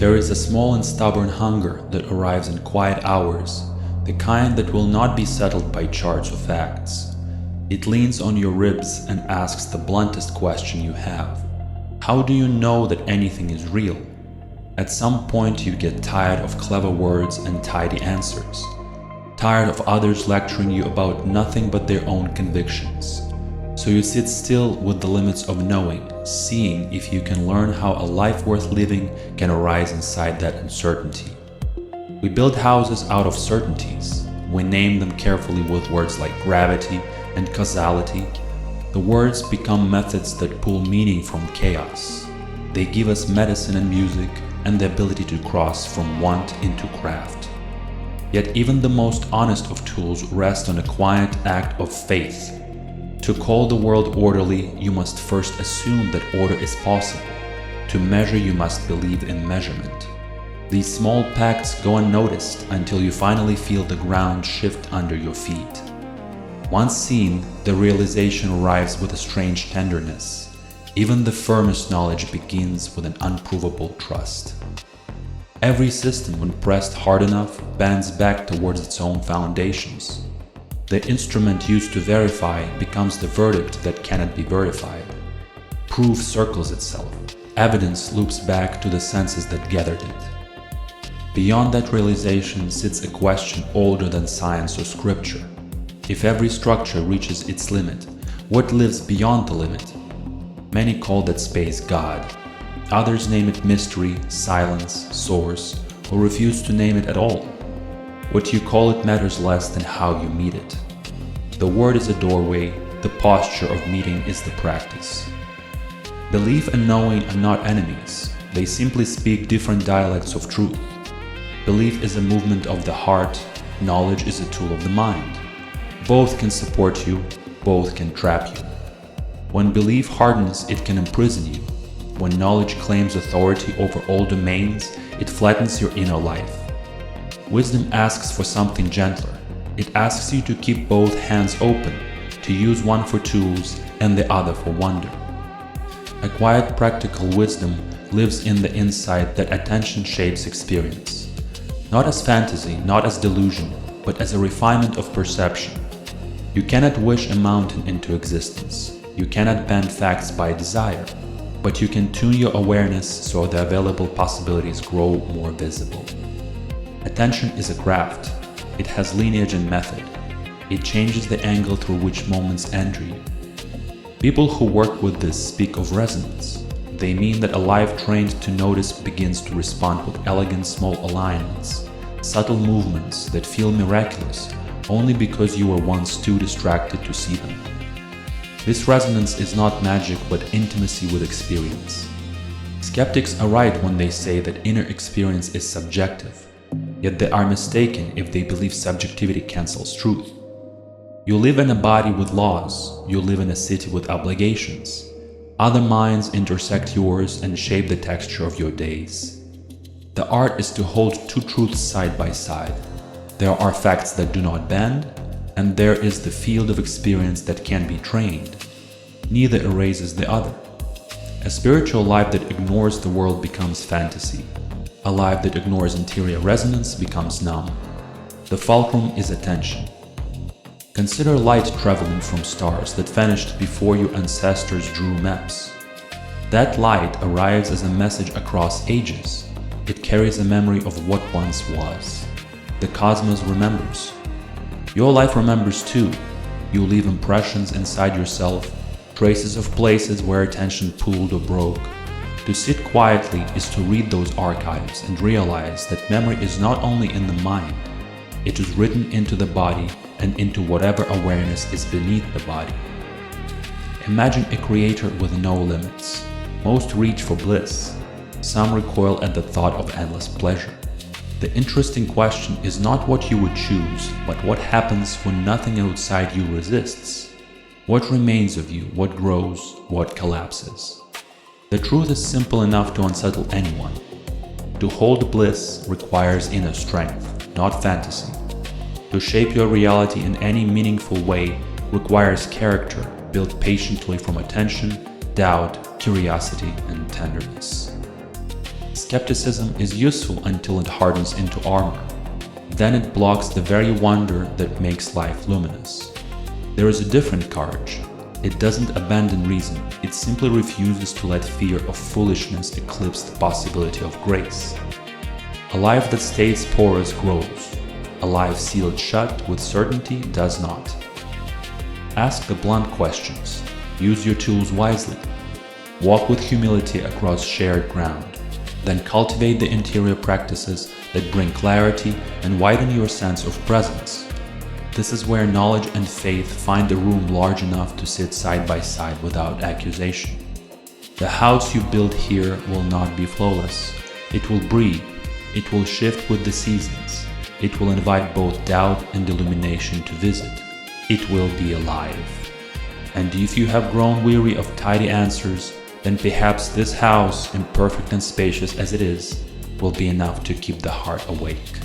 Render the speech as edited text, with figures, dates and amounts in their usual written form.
There is a small and stubborn hunger that arrives in quiet hours, the kind that will not be settled by charts or facts. It leans on your ribs and asks the bluntest question you have. How do you know that anything is real? At some point you get tired of clever words and tidy answers. Tired of others lecturing you about nothing but their own convictions. So you sit still with the limits of knowing, seeing if you can learn how a life worth living can arise inside that uncertainty. We build houses out of certainties. We name them carefully with words like gravity and causality. The words become methods that pull meaning from chaos. They give us medicine and music and the ability to cross from want into craft. Yet even the most honest of tools rest on a quiet act of faith. To call the world orderly, you must first assume that order is possible. To measure, you must believe in measurement. These small pacts go unnoticed until you finally feel the ground shift under your feet. Once seen, the realization arrives with a strange tenderness. Even the firmest knowledge begins with an unprovable trust. Every system, when pressed hard enough, bends back towards its own foundations. The instrument used to verify becomes the verdict that cannot be verified. Proof circles itself. Evidence loops back to the senses that gathered it. Beyond that realization sits a question older than science or scripture. If every structure reaches its limit, what lives beyond the limit? Many call that space God. Others name it mystery, silence, source, or refuse to name it at all. What you call it matters less than how you meet it. The word is a doorway, the posture of meeting is the practice. Belief and knowing are not enemies, they simply speak different dialects of truth. Belief is a movement of the heart, knowledge is a tool of the mind. Both can support you, both can trap you. When belief hardens, it can imprison you. When knowledge claims authority over all domains, it flattens your inner life. Wisdom asks for something gentler. It asks you to keep both hands open, to use one for tools and the other for wonder. A quiet, practical wisdom lives in the insight that attention shapes experience. Not as fantasy, not as delusion, but as a refinement of perception. You cannot wish a mountain into existence. You cannot bend facts by desire, but you can tune your awareness so the available possibilities grow more visible. Attention is a craft. It has lineage and method. It changes the angle through which moments enter you. People who work with this speak of resonance. They mean that a life trained to notice begins to respond with elegant small alignments, subtle movements that feel miraculous only because you were once too distracted to see them. This resonance is not magic but intimacy with experience. Skeptics are right when they say that inner experience is subjective, yet they are mistaken if they believe subjectivity cancels truth. You live in a body with laws, you live in a city with obligations. Other minds intersect yours and shape the texture of your days. The art is to hold two truths side by side. There are facts that do not bend, and there is the field of experience that can be trained. Neither erases the other. A spiritual life that ignores the world becomes fantasy. A life that ignores interior resonance becomes numb. The fulcrum is attention. Consider light traveling from stars that vanished before your ancestors drew maps. That light arrives as a message across ages. It carries a memory of what once was. The cosmos remembers. Your life remembers too. You leave impressions inside yourself, traces of places where attention pulled or broke. To sit quietly is to read those archives and realize that memory is not only in the mind, it is written into the body and into whatever awareness is beneath the body. Imagine a creator with no limits. Most reach for bliss. Some recoil at the thought of endless pleasure. The interesting question is not what you would choose, but what happens when nothing outside you resists. What remains of you, what grows, what collapses. The truth is simple enough to unsettle anyone. To hold bliss requires inner strength, not fantasy. To shape your reality in any meaningful way requires character built patiently from attention, doubt, curiosity, and tenderness. skepticism is useful until it hardens into armor. Then it blocks the very wonder that makes life luminous. There is a different courage. It doesn't abandon reason, it simply refuses to let fear of foolishness eclipse the possibility of grace. A life that stays porous grows. A life sealed shut with certainty does not. Ask the blunt questions. Use your tools wisely. Walk with humility across shared ground. Then cultivate the interior practices that bring clarity and widen your sense of presence. This is where knowledge and faith find a room large enough to sit side by side without accusation. The house you build here will not be flawless. It will breathe. It will shift with the seasons. It will invite both doubt and illumination to visit. It will be alive. And if you have grown weary of tidy answers, then perhaps this house, imperfect and spacious as it is, will be enough to keep the heart awake.